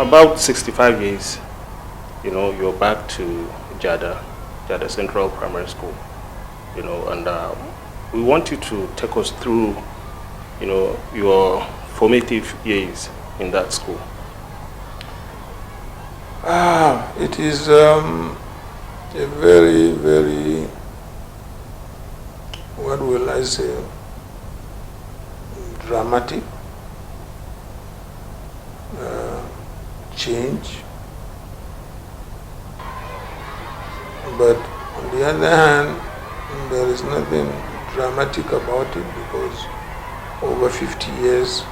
about 65 years, you're back to Jada Central Primary School, and we want you to take us through, your formative years in that school. It is a very, very, what will I say, dramatic change. But on the other hand, there is nothing dramatic about it because over 50 years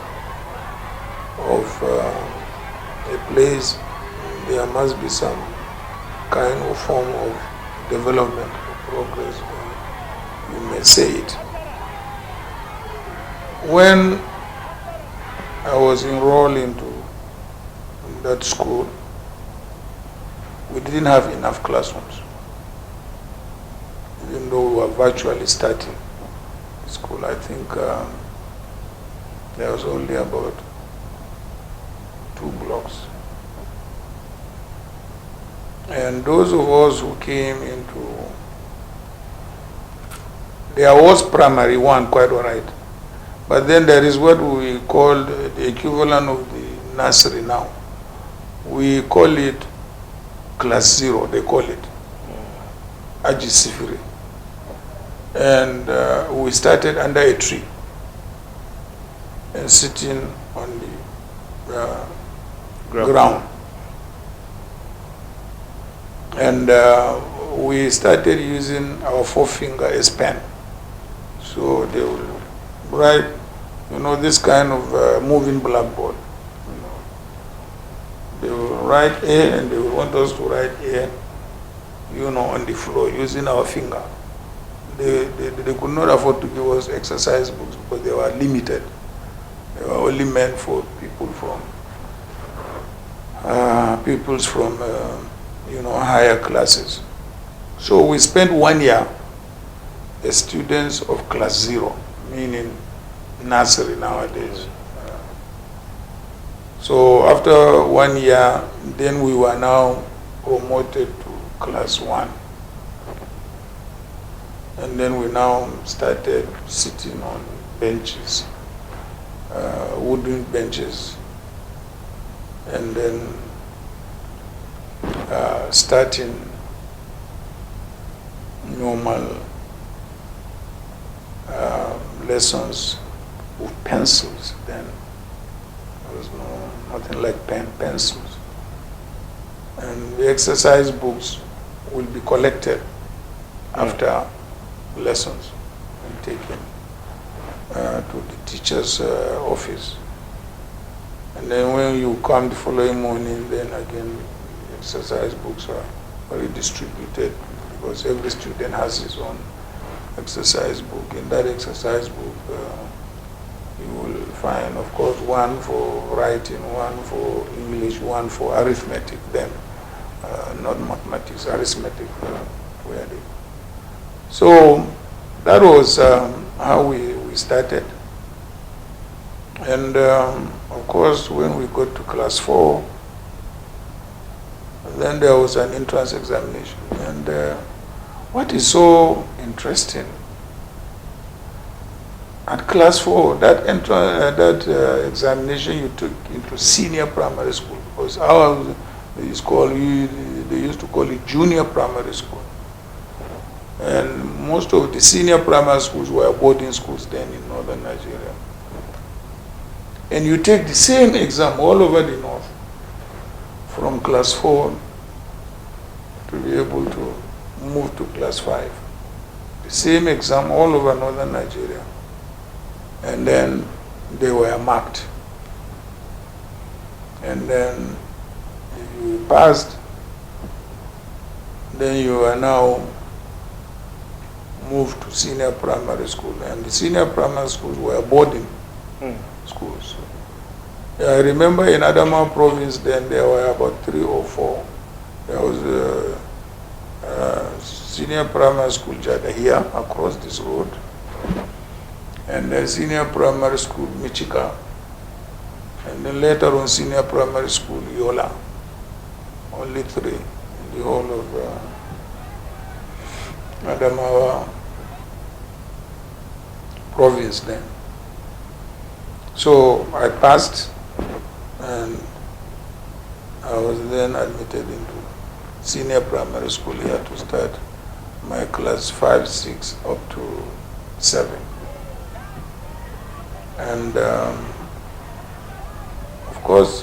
of a place, there must be some kind of form of development or progress, you may say it. When I was enrolled into that school, we didn't have enough classrooms, even though we were virtually starting the school. I think there was only about 2 blocks. And those of us who came into, there was primary 1, quite all right. But then there is what we call the equivalent of the nursery now. We call it class 0, they call it. Aji Sifiri. And we started under a tree and sitting on the ground. And we started using our forefinger as pen. So they will write, this kind of moving blackboard. They will write A and they will want us to write A, on the floor using our finger. They could not afford to give us exercise books because they were limited. They were only meant for people from higher classes. So we spent 1 year as students of class 0, meaning nursery nowadays. So after 1 year, then we were now promoted to class 1. And then we now started sitting on benches, wooden benches, and then starting normal lessons with pencils. Then there was nothing like pencils. And the exercise books will be collected after lessons and taken to the teacher's office. And then when you come the following morning, then again the exercise books are redistributed because every student has his own exercise book. In that exercise book, you will find, of course, one for writing, one for English, one for arithmetic, then not mathematics, arithmetic. So that was how we started. And of course, when we got to class 4, then there was an entrance examination. And what is so interesting, at class 4, that examination you took into senior primary school, because they used to call it junior primary school. And most of the senior primary schools were boarding schools then in northern Nigeria. And you take the same exam all over the north, from class 4 to be able to move to class 5. The same exam all over northern Nigeria. And then they were marked. And then if you passed, then you are now moved to senior primary school. And the senior primary schools were boarding schools. I remember in Adamawa province then there were about 3 or 4. There was a senior primary school Jada here across this road, and the senior primary school Michika, And then later on, senior primary school, Yola. Only 3 in the whole of Adamawa province then. So I passed, and I was then admitted into senior primary school here to start my class 5, 6 up to 7. And of course,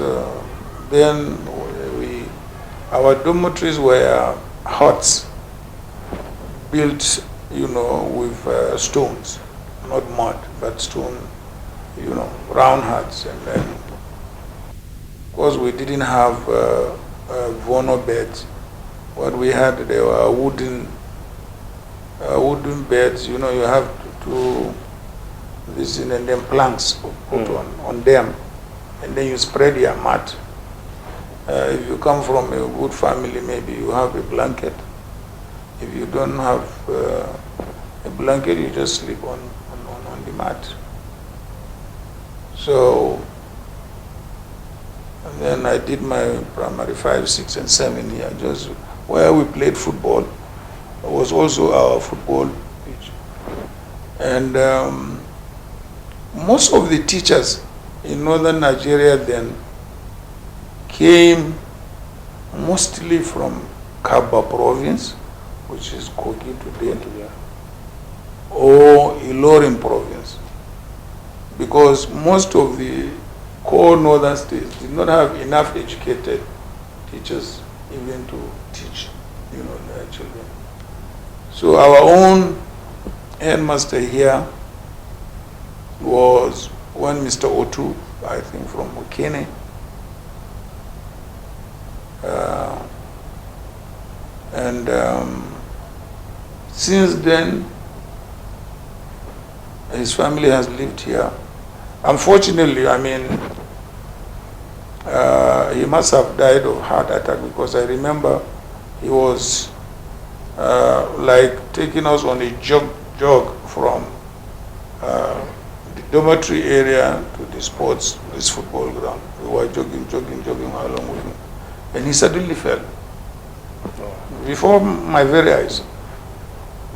then our dormitories were huts built, with stones, not mud, but stone, round huts. And then, of course, we didn't have Vono beds. What we had, they were wooden beds. You have to listen, and then planks put on them, and then you spread your mat. If you come from a good family, maybe you have a blanket. If you don't have a blanket, you just sleep on the mat. So, and then I did my primary 5, 6, and 7 here, just where we played football. It was also our football pitch. And most of the teachers in northern Nigeria then came mostly from Kaba province, which is Kogi today, or Ilorin province, because most of the core northern states did not have enough educated teachers even to teach, their children. So our own headmaster here was one Mr. Otu, I think from Okene. And since then, his family has lived here. Unfortunately, he must have died of heart attack, because I remember he was like taking us on a jog from the dormitory area to this football ground. We were jogging along with him. And he suddenly fell before my very eyes.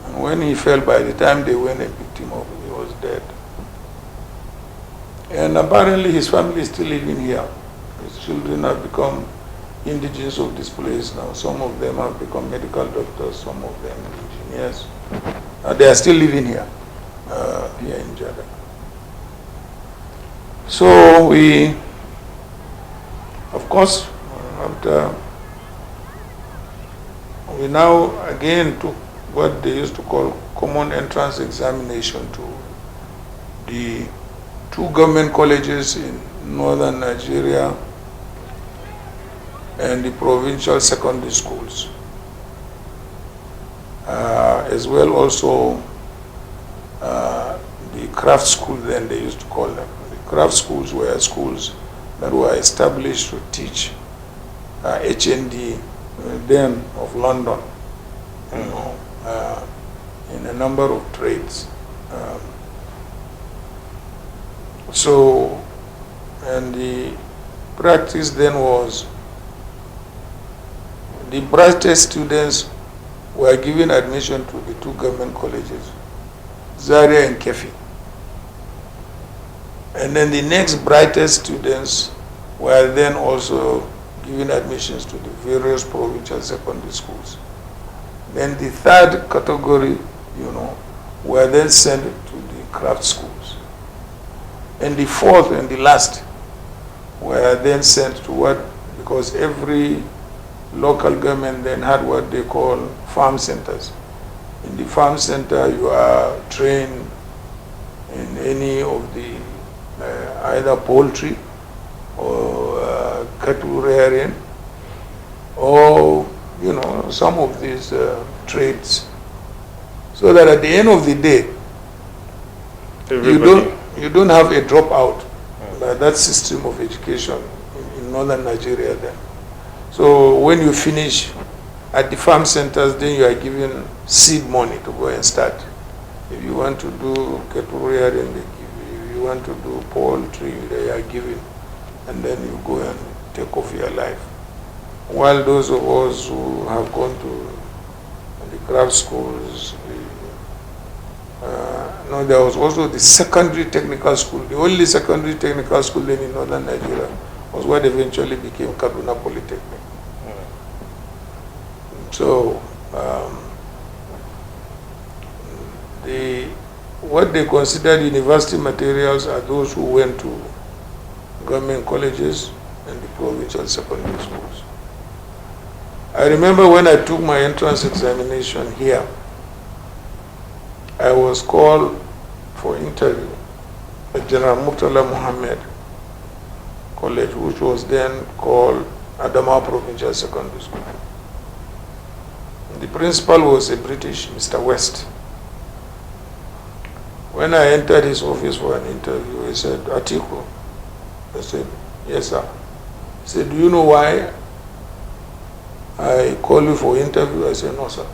And when he fell, by the time they went and picked him up, he was dead. And apparently his family is still living here. His children have become indigenous of this place now. Some of them have become medical doctors, some of them engineers. They are still living here, here in Jeddah. So we, of course, after we now again took what they used to call common entrance examination to the 2 government colleges in northern Nigeria and the provincial secondary schools. As well also the craft school, then they used to call them. The craft schools were schools that were established to teach HND then of London, in a number of trades. And the practice then was the brightest students were given admission to the 2 government colleges, Zaria and Kefi. And then the next brightest students were then also given admissions to the various provincial secondary schools. Then the 3rd category, were then sent to the craft schools. And the 4th and the last were then sent to because every local government then had what they call farm centers. In the farm center, you are trained in any of the either poultry or cattle rearing, or some of these trades, so that at the end of the day, you don't have a dropout. That system of education in northern Nigeria then. So when you finish at the farm centers, then you are given seed money to go and start. If you want to do cattle rearing, they give you. If you want to do poultry, they are giving and then you go and take off your life. While those of us who have gone to the craft schools, no, there was also the secondary technical school. The only secondary technical school then in northern Nigeria was what eventually became Kaduna Polytechnic. So, what they considered university materials are those who went to government colleges and the provincial secondary schools. I remember when I took my entrance examination here, I was called for interview at General Murtala Muhammad College, which was then called Adamawa Provincial Secondary School. The principal was a British, Mr. West. When I entered his office for an interview, he said, Atiku. I said, yes, sir. He said, do you know why I call you for interview? I said, no, sir.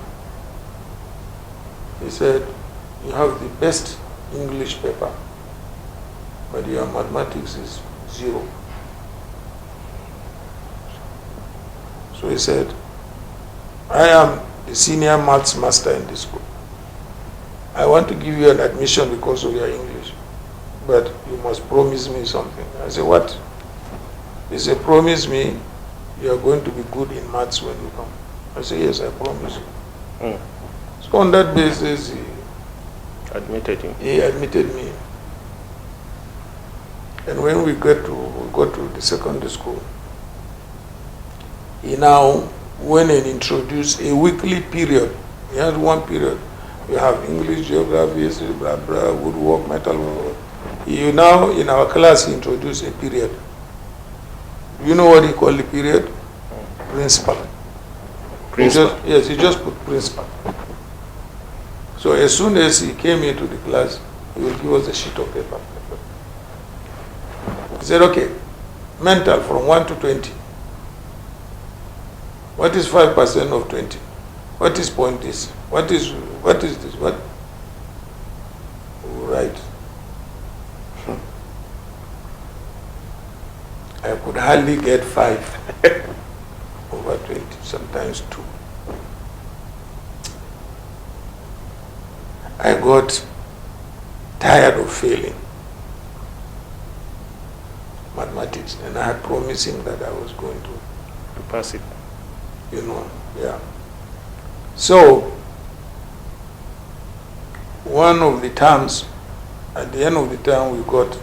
He said, you have the best English paper, but your mathematics is 0. So he said, I am the senior maths master in this school. I want to give you an admission because of your English, but you must promise me something. I said, what? He said, promise me you are going to be good in maths when you come. I said, yes, I promise you. So on that basis, he admitted me. And when we got to the secondary school, he now went and introduced a weekly period. He had one period. You have English, geography, history, blah, blah, woodwork, metalwork. You now, in our class, he introduced a period. You know what he called the period? Principal. Principal? Yes, he just put principal. So as soon as he came into the class, he will give us a sheet of paper. He said, okay, mental from 1 to 20. What is 5% of 20? What is point this? What is this? What? Right. I could hardly get 5 over 20, sometimes 2. I got tired of failing mathematics, and I had promised him that I was going to pass it. You know, yeah. So, one of the terms, at the end of the term, we got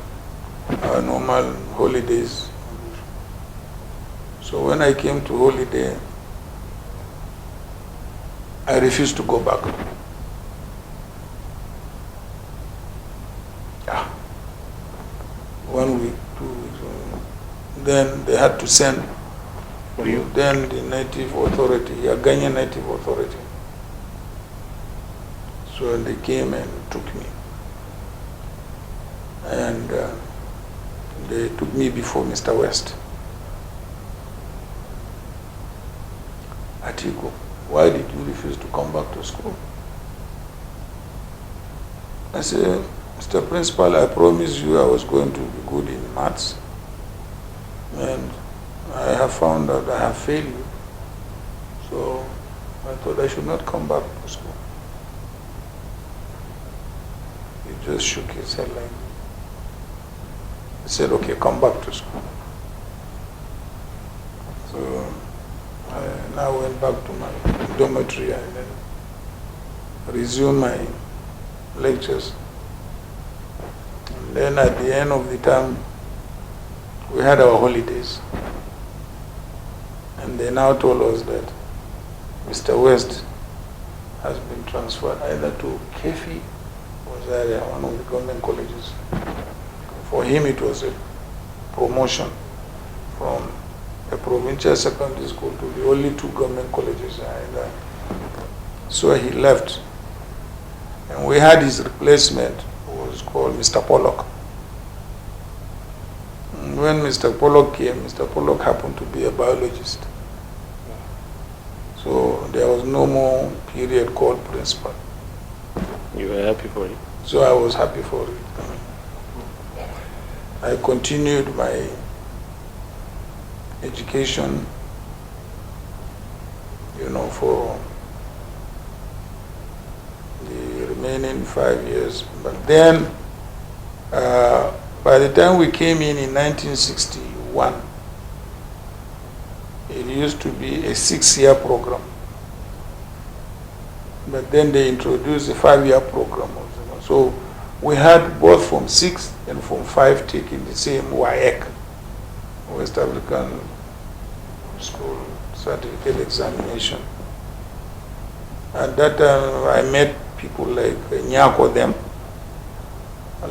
our normal holidays. So when I came to holiday, I refused to go back. 1 week, 2 weeks. Then they had to send then the native authority, a Ghanaian native authority. So they came and took me. And they took me before Mr. West. Atiku, why did you refuse to come back to school? I said, Mr. Principal, I promised you I was going to be good in maths. And I have found out I have failed you. So I thought I should not come back to school. He just shook his head like that. He said, okay, come back to school. So I now went back to my dormitory and then resumed my lectures. And then at the end of the term, we had our holidays. And they now told us that Mr. West has been transferred either to Kefi or Zaria, one of the government colleges. For him, it was a promotion from a provincial secondary school to the only 2 government colleges. So he left. And we had his replacement, who was called Mr. Pollock. And when Mr. Pollock came, Mr. Pollock happened to be a biologist. So there was no more period called principal. You were happy for it? So I was happy for it. I continued my education, for the remaining 5 years. But then, by the time we came in 1961, it used to be a 6-year program. But then they introduced a 5-year program. So we had both Form 6 and Form 5 taking the same WAEC, West African School Certificate Examination. At that time, I met people like Nyako them,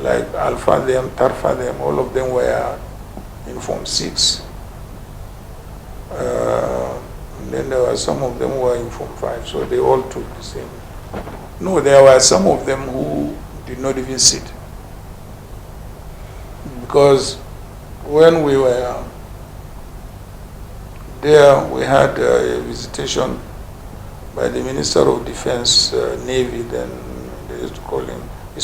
like Alpha them, Tarfa them, all of them were in Form 6. And then there were some of them who were in Form 5, so they all took the same. No, there were some of them who did not even sit. Because when we were there, we had a visitation by the Minister of Defense, Navy, then they used to call him. He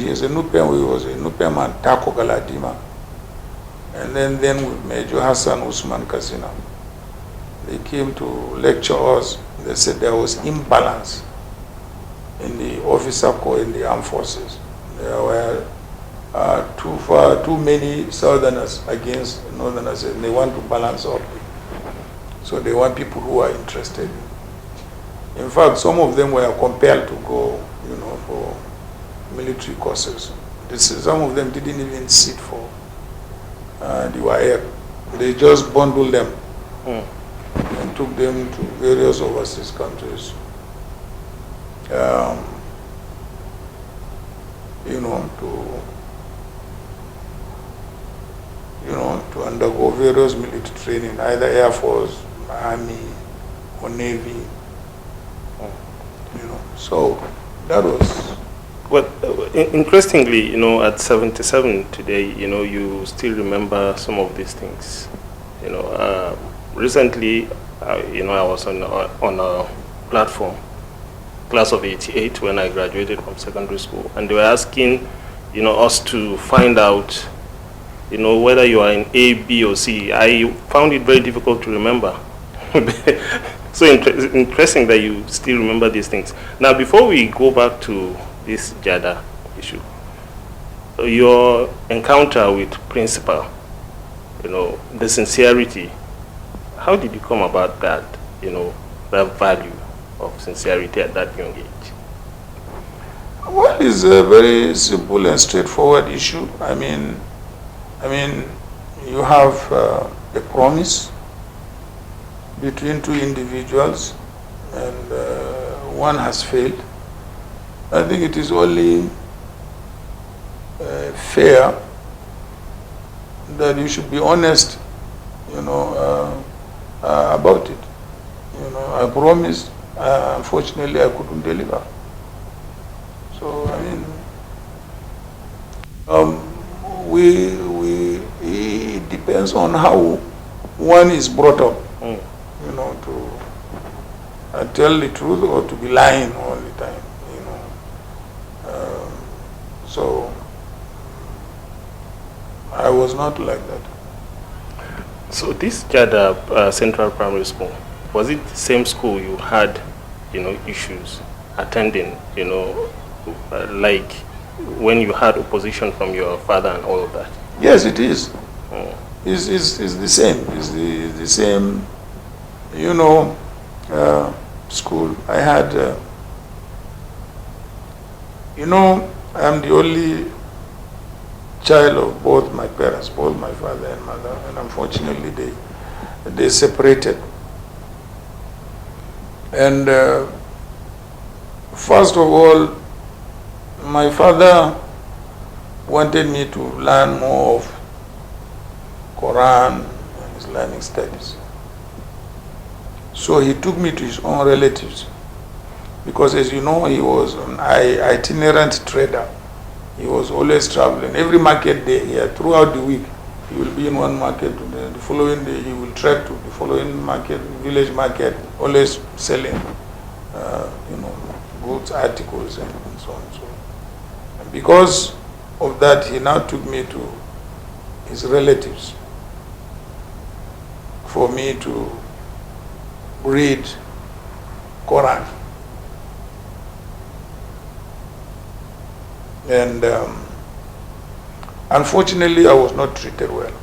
is a Nupian, he was a Nupian man, Tako Galadima. And then with Major Hassan Usman Kasina. They came to lecture us. They said there was imbalance in the officer corps in the armed forces. There were too many Southerners against Northerners, and they want to balance up. So they want people who are interested. In fact, some of them were compelled to go, for military courses. Some of them didn't even sit for the WAEC. They just bundled them and took them to various overseas countries. To undergo various military training, either Air Force, Army, or Navy. So that was. Well, interestingly, at 77 today, you still remember some of these things. Recently, I was on a platform, class of 88, when I graduated from secondary school, and they were asking, us to find out, whether you are in A, B, or C. I found it very difficult to remember. So interesting that you still remember these things. Now, before we go back to this Jada issue, your encounter with principal, the sincerity, how did you come about that, that value of sincerity at that young age? Well, it's a very simple and straightforward issue. I mean, you have a promise between two individuals, and one has failed. I think it is only fair that you should be honest, about it. I promised. Unfortunately, I couldn't deliver. So it depends on how one is brought up. To tell the truth or to be lying all the time. So I was not like that. So this Jada Central Primary School, was it the same school you had, issues attending, like when you had opposition from your father and all of that? Yes, it is. It's the same. It's the same, school. I had, I'm the only child of both my parents, both my father and mother, and unfortunately they separated. And first of all, my father wanted me to learn more of Quran and Islamic studies. So he took me to his own relatives, because as you know, he was an itinerant trader. He was always traveling. Every market day here, throughout the week, he will be in one market. The following day, he will trek to the following market, village market, always selling, goods, articles, and so on. And because of that, he now took me to his relatives. for me to read Quran. And unfortunately, I was not treated well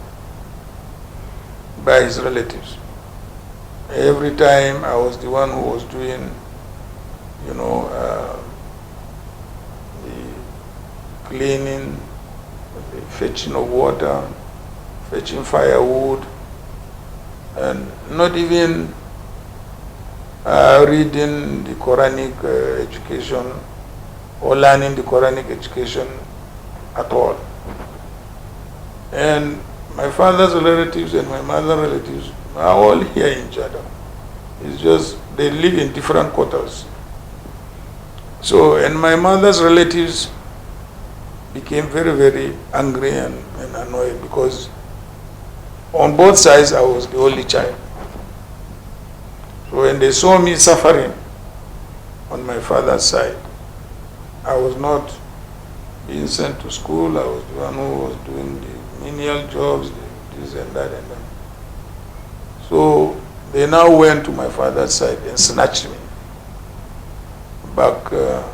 by his relatives. Every time I was the one who was doing, the cleaning, the fetching of water, fetching firewood, and not even reading the Quranic education or learning the Quranic education at all. And my father's relatives and my mother's relatives are all here in Jeddah. It's just they live in different quarters. So, and my mother's relatives became very, very angry and annoyed because on both sides I was the only child. So when they saw me suffering on my father's side, I was not being sent to school. I was the one who was doing the menial jobs, this and that and that. So they now went to my father's side and snatched me back to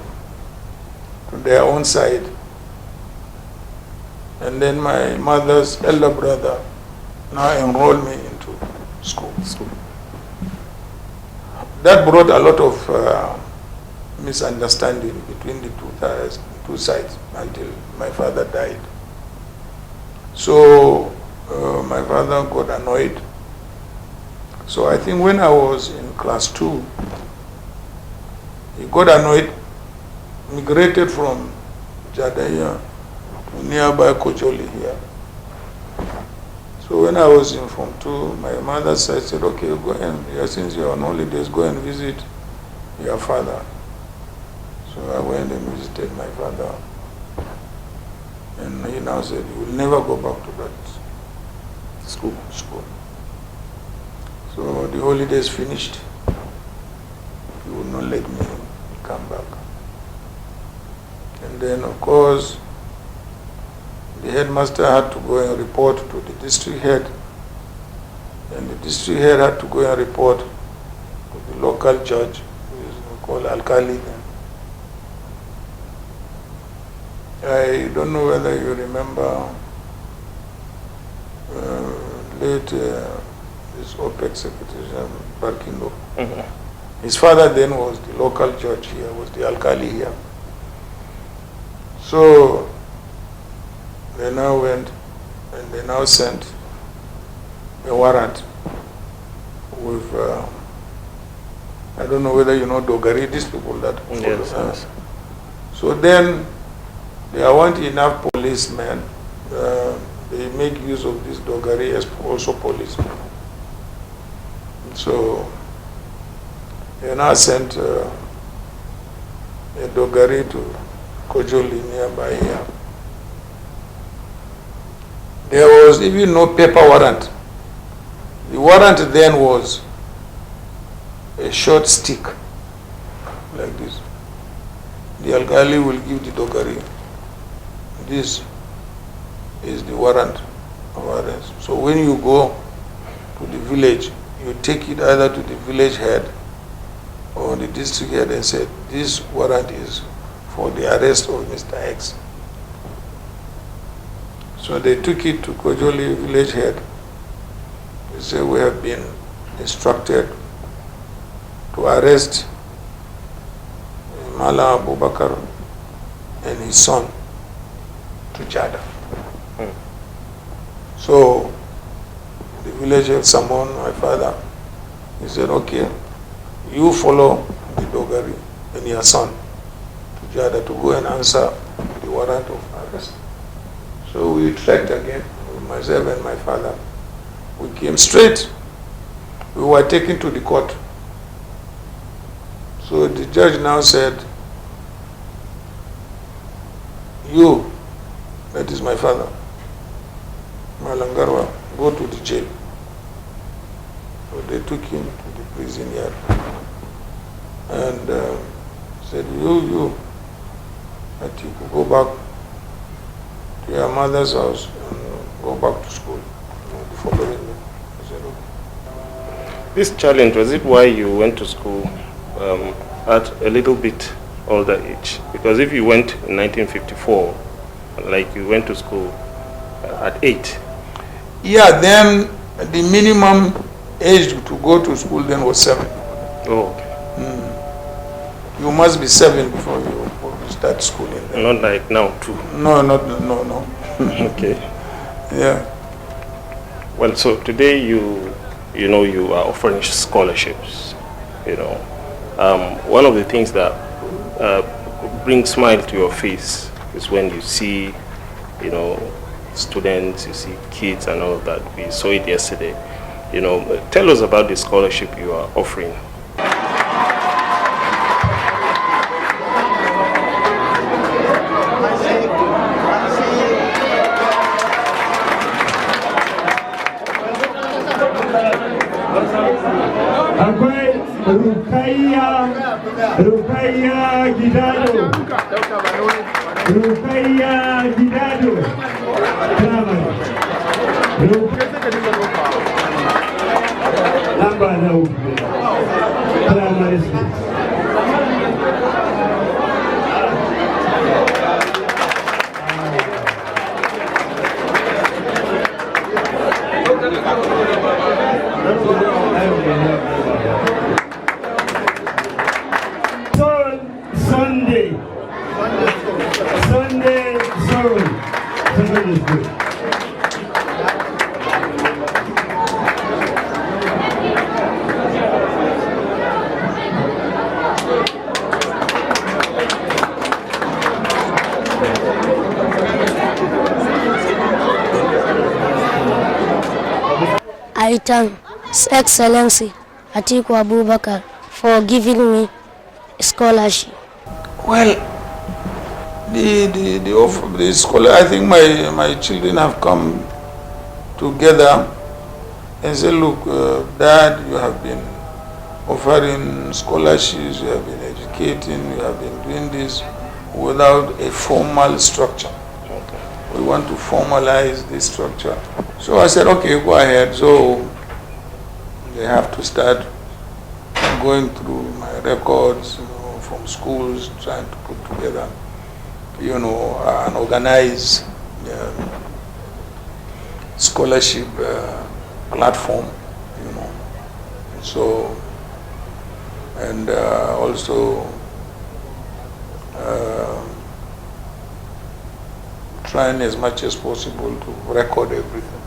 their own side. And then my mother's elder brother now enrolled me into school. That brought a lot of misunderstanding between the two sides until my father died. So my father got annoyed. So I think when I was in class 2, he got annoyed, migrated from Jadaya to nearby Kojoli here. So when I was in Form 2, my mother said, okay, go and, since you're on holidays, go and visit your father. So I went and visited my father. And he now said, you will never go back to that school. So the holidays finished. He would not let me come back. And then, of course, the headmaster had to go and report to the district head. And the district head had to go and report to the local judge, who is called Alkali. I don't know whether you remember late this OPEC secretary, Barkindo. Mm-hmm. His father then was the local judge here, was the Alkali here. So they now went and they now sent a warrant with, I don't know whether you know Dogari, these people that. Yes. So then there weren't enough policemen. They make use of this Dogari as also policemen. So they now sent a Dogari to Kojoli nearby here. There was even no paper warrant. The warrant then was a short stick like this. The Alkali will give the Dogari. This is the warrant of arrest. So when you go to the village, you take it either to the village head or the district head and say, this warrant is for the arrest of Mr. X. So they took it to Kojoli village head. They said, we have been instructed to arrest Mala Abubakar and his son to Jada. So the village head summoned my father. He said, okay, you follow the Dogari and your son to Jada to go and answer the warrant of arrest. So we trekked again with myself and my father. We came straight. We were taken to the court. So the judge now said, you, that is my father, Malangarwa, go to the jail. So they took him to the prison yard and said, you, Atiku, go back to your mother's house and go back to school the following day. I said, okay. This challenge, was it why you went to school at a little bit older age? Because if you went in 1954, like you went to school at 8. Yeah, then the minimum age to go to school then was 7. Oh, okay. You must be 7 before you start schooling. Not like now, too. No. Okay. Yeah. Well, so today you are offering scholarships. One of the things that brings smile to your face is when you see, students, you see kids and all of that. We saw it yesterday. Tell us about the scholarship you are offering. Akwai Rukaiya Gidado. Rukaiya Gidado. Lamba na uku. Primary school. Sunday, sorry. Sunday is good. I thank His Excellency Atiku Abubakar for giving me a scholarship. Well, the offer of the scholar, I think my children have come together and said, look, Dad, you have been offering scholarships, you have been educating, you have been doing this without a formal structure. We want to formalize this structure. So I said, okay, go ahead. So they have to start going through my records, from schools, trying to put together, an organized scholarship platform, So, and also trying as much as possible to record everything.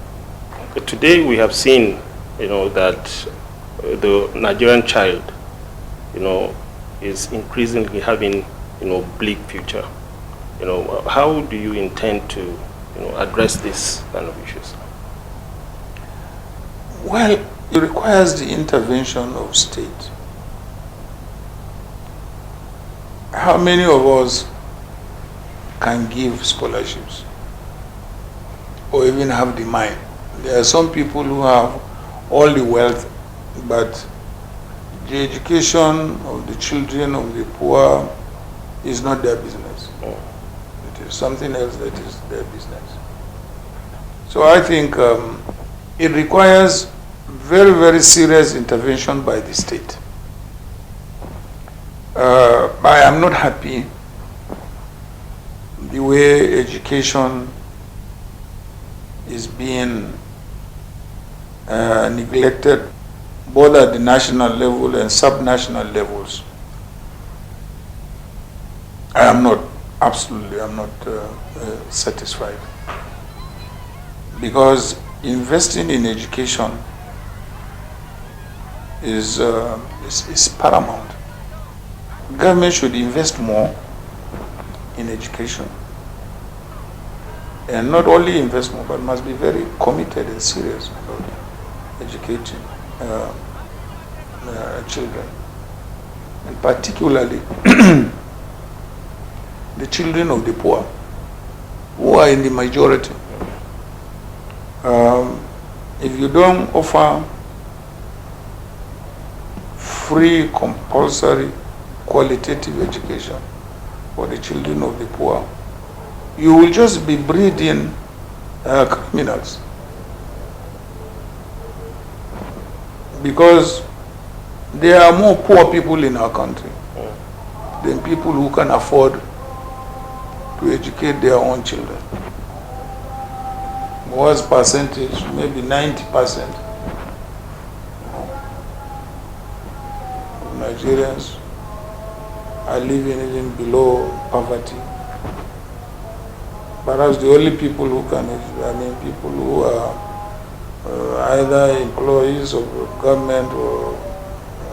Today we have seen, that the Nigerian child, is increasingly having, bleak future. How do you intend to, address this kind of issues? Well, it requires the intervention of state. How many of us can give scholarships or even have the mind? There are some people who have all the wealth, but the education of the children of the poor is not their business. It is something else that is their business. So I think it requires very, very serious intervention by the state. I am not happy the way education is being neglected both at the national level and sub-national levels. I'm not satisfied, because investing in education is paramount. Government should invest more in education, and not only invest more, but must be very committed and serious about educating children, and particularly the children of the poor, who are in the majority. If you don't offer free, compulsory, qualitative education for the children of the poor, you will just be breeding criminals. because there are more poor people in our country than people who can afford to educate their own children. What's percentage? Maybe 90% of Nigerians are living even below poverty. Perhaps the only people who can, people who are either employees of government or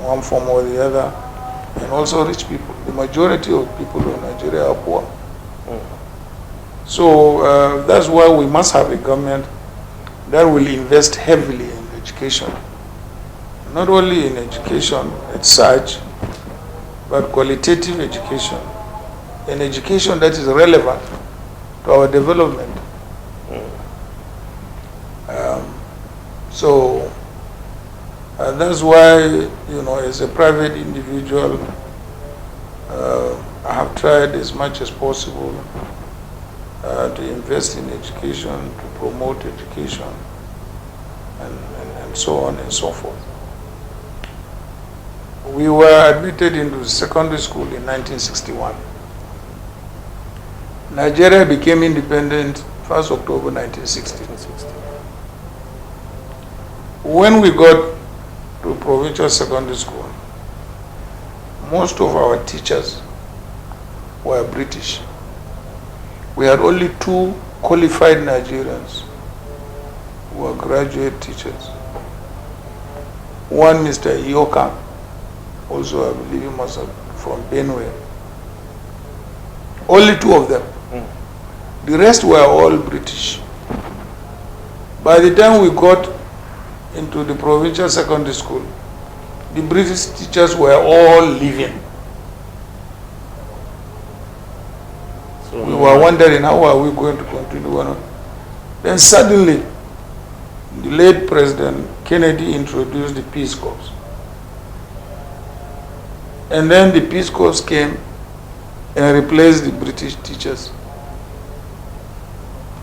one form or the other, and also rich people. The majority of people in Nigeria are poor. So that's why we must have a government that will invest heavily in education. Not only in education as such, but qualitative education. An education that is relevant to our development. So that's why, as a private individual, I have tried as much as possible to invest in education, to promote education, and so on and so forth. We were admitted into secondary school in 1961. Nigeria became independent 1st October 1960. When we got to provincial secondary school, most of our teachers were British. We had only 2 qualified Nigerians who were graduate teachers. One, Mr. Ioka, also I believe he must have from Benue. Only 2 of them. The rest were all British. By the time we got into the provincial secondary school, the British teachers were all leaving. So we were wondering, how are we going to continue? Then suddenly, the late President Kennedy introduced the Peace Corps. And then the Peace Corps came and replaced the British teachers.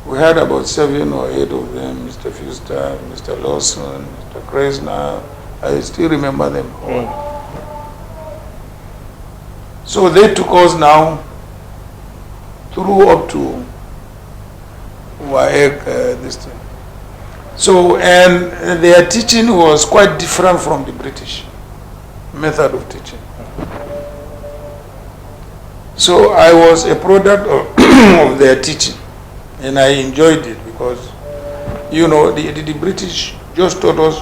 We had about 7 or 8 of them, Mr. Fuster, Mr. Lawson, Mr. Kresner. I still remember them all. So they took us now through up to WAEC, this thing. So, and their teaching was quite different from the British method of teaching. So I was a product of their teaching, and I enjoyed it because, the British just taught us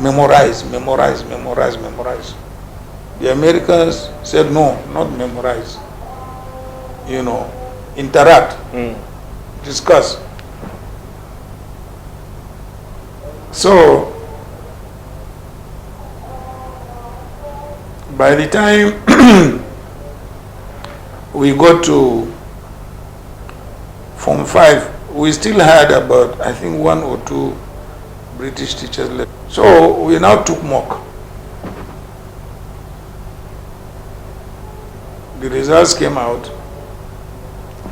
memorize, memorize, memorize, memorize. The Americans said no, not memorize. Interact, discuss. So by the time we got to Form 5, we still had about, I think, 1 or 2 British teachers left. So we now took mock. The results came out.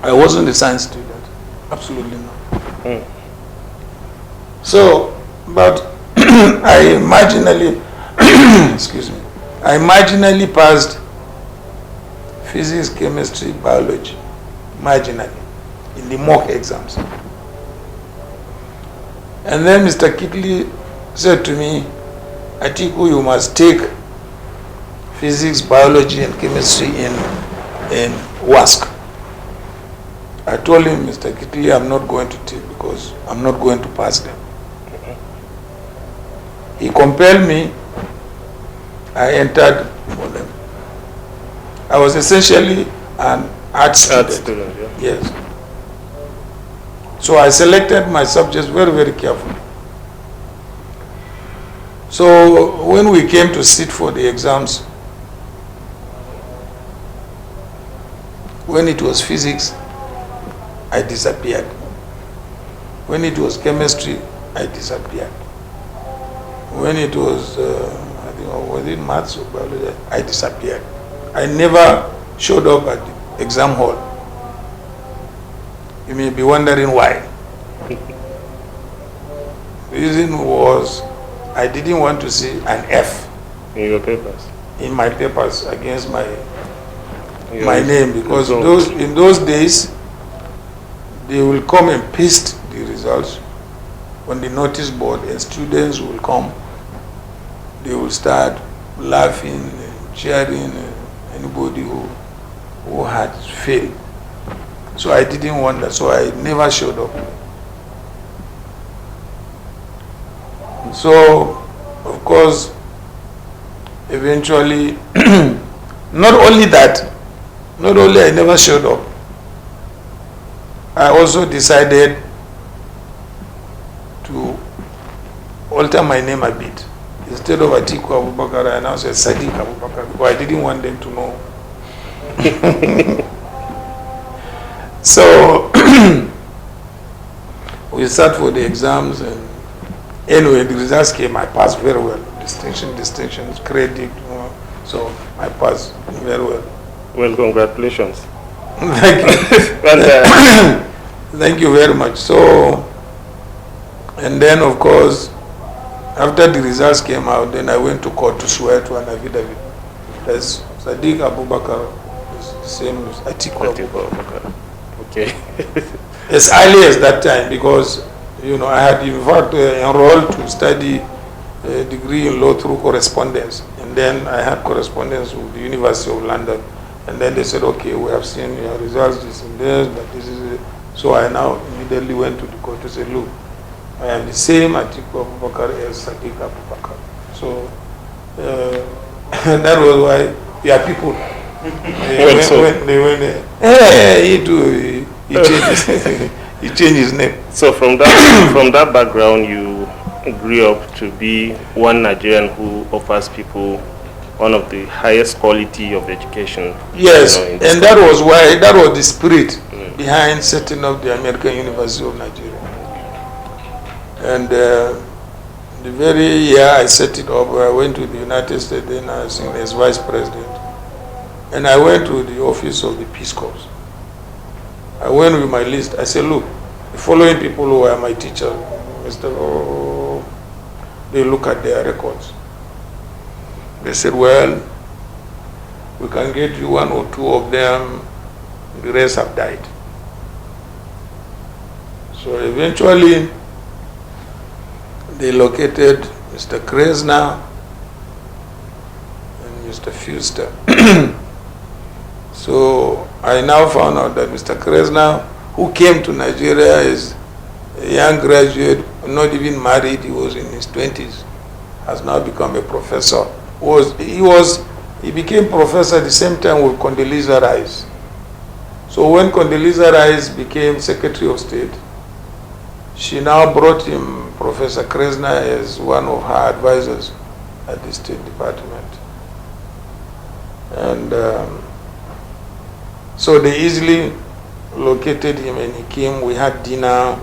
I wasn't a science student, absolutely not. So, but I marginally, excuse me, I marginally passed physics, chemistry, biology, marginally, in the mock exams. And then Mr. Kitley said to me, Atiku, you must take physics, biology, and chemistry in WASC. I told him, Mr. Kitley, I'm not going to take because I'm not going to pass them. He compelled me. I entered for them. I was essentially an art student. Yes. So I selected my subjects very, very carefully. So when we came to sit for the exams, when it was physics, I disappeared. When it was chemistry, I disappeared. When it was, I think, was it maths or biology, I disappeared. I never showed up at the exam hall. You may be wondering why. The reason was I didn't want to see an F In your papers. in my papers against my Your name, because result. in those days they will come and paste the results on the notice board, and students will come. They will start laughing and cheering anybody who had failed. So I didn't want that, so I never showed up. So, of course, eventually, not only that, not only I never showed up, I also decided to alter my name a bit. Instead of Atiku Abubakar, I now said Sadiq Abubakar, because I didn't want them to know. So, we sat for the exams, and anyway, the results came. I passed very well. Distinctions, credit. So I passed very well. Well, congratulations. Thank you. And, Thank you very much. So, and then of course, after the results came out, then I went to court to swear to an affidavit. As Sadiq Abubakar is the same as Atiku Abubakar. Okay. As early as that time, because I had in fact enrolled to study a degree in law through correspondence, and then I had correspondence with the University of London, and then they said, okay, we have seen your results, this and this, but this is it. So I now immediately went to the court to say, look, I am the same Atiku Abubakar as Sadiq Abubakar. So that was why people, when they went, hey, he too, he changed he changed his name. So from that background, you grew up to be one Nigerian who offers people one of the highest quality of education. Yes, in and that was why, that was the spirit behind setting up the American University of Nigeria. And the very year I set it up, I went to the United States, then I was as vice president. And I went to the office of the Peace Corps. I went with my list. I said, look, the following people who are my teachers, they look at their records. They said, well, we can get you one or two of them, the rest have died. So eventually, they located Mr. Kresna and Mr. Fuster. So I now found out that Mr. Kresna, who came to Nigeria as a young graduate, not even married, he was in his 20s, has now become a professor. He became professor at the same time with Condoleezza Rice. So when Condoleezza Rice became Secretary of State, she now brought him, Professor Kresna, as one of her advisors at the State Department. And so they easily located him, and he came. We had dinner,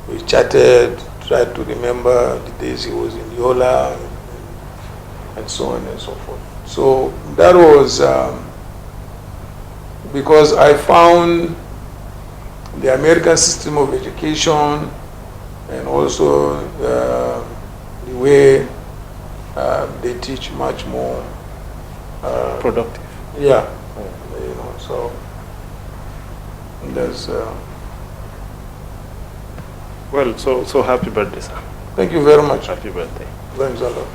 we chatted, tried to remember the days he was in Yola, and so on and so forth. So that was because I found the American system of education, and also the way they teach much more productive. Yeah, so there's. Well, so happy birthday, sir. Thank you very much. Happy birthday. Thanks a lot.